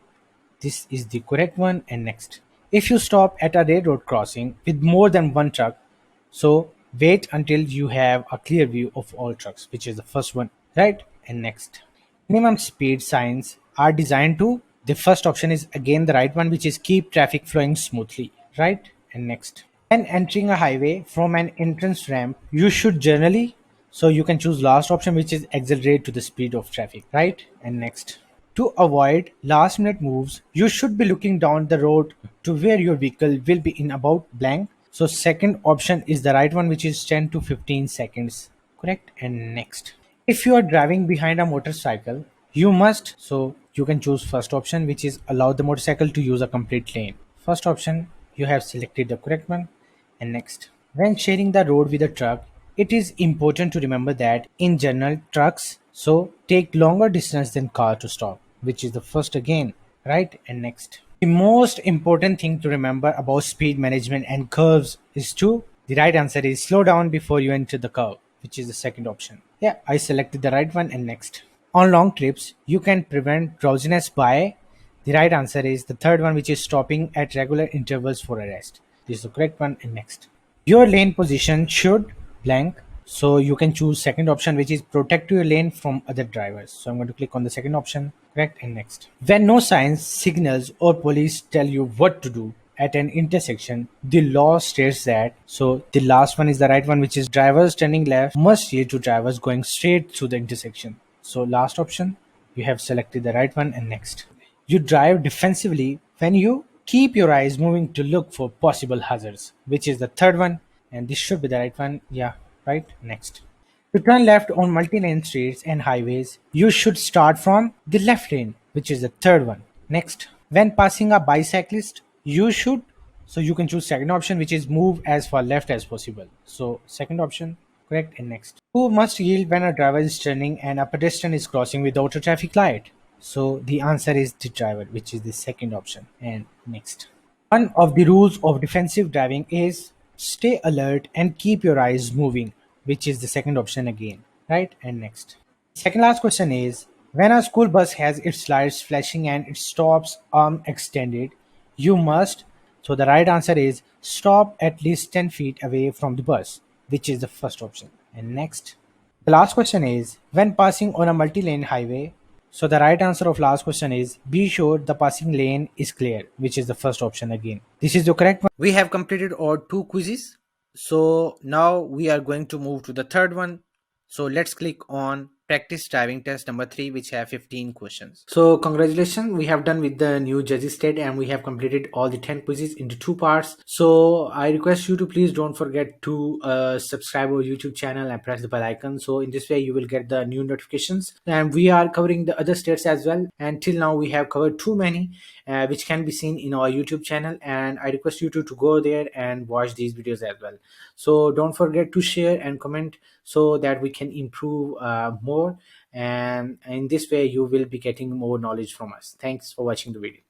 this is the correct one. And next, if you stop at a railroad crossing with more than one truck, so wait until you have a clear view of all trucks, which is the first one, right? And next, minimum speed signs are designed to, the first option is again the right one, which is keep traffic flowing smoothly, right? And next, when entering a highway from an entrance ramp, you should generally, so you can choose last option, which is accelerate to the speed of traffic, right? And next, to avoid last minute moves, you should be looking down the road to where your vehicle will be in about blank. So second option is the right one, which is 10 to 15 seconds. Correct. And next, if you are driving behind a motorcycle, you must, so you can choose first option, which is allow the motorcycle to use a complete lane. First option, you have selected the correct one. And next, when sharing the road with a truck, it is important to remember that in general trucks so take longer distance than car to stop, which is the first again, right? And next, the most important thing to remember about speed management and curves is to, the right answer is slow down before you enter the curve, which is the second option. Yeah, I selected the right one. And next, on long trips, you can prevent drowsiness by, the right answer is the third one, which is stopping at regular intervals for a rest. This is the correct one. And next, your lane position should blank. So you can choose second option, which is protect your lane from other drivers. So I'm going to click on the second option. Correct. And next, when no signs, signals, or police tell you what to do at an intersection, the law states that. So the last one is the right one, which is drivers turning left must yield to drivers going straight through the intersection. So last option, you have selected the right one. And next, you drive defensively when you keep your eyes moving to look for possible hazards, which is the third one. And this should be the right one. Yeah, right. Next, to turn left on multi-lane streets and highways, you should start from the left lane, which is the third one. Next, when passing a bicyclist, you should, so you can choose second option, which is move as far left as possible. So second option, correct. And next, who must yield when a driver is turning and a pedestrian is crossing without a traffic light? So the answer is the driver, which is the second option. And next, one of the rules of defensive driving is stay alert and keep your eyes moving, which is the second option again, right? And next, second last question is, when a school bus has its lights flashing and it stops arm extended, you must, so the right answer is stop at least 10 feet away from the bus, which is the first option. And next, the last question is, when passing on a multi-lane highway, so the right answer of last question is be sure the passing lane is clear, which is the first option again. This is the correct one. We have completed our two quizzes. So now we are going to move to the third one. So let's click on practice driving test number 3, which have 15 questions. So congratulations, we have done with the new Jersey state and we have completed all the 10 quizzes into two parts. So I request you to please don't forget to subscribe our YouTube channel and press the bell icon. So in this way you will get the new notifications. And we are covering the other states as well. And till now we have covered too many, which can be seen in our YouTube channel. And I request you to go there and watch these videos as well. So don't forget to share and comment so that we can improve more, and in this way you will be getting more knowledge from us. Thanks for watching the video.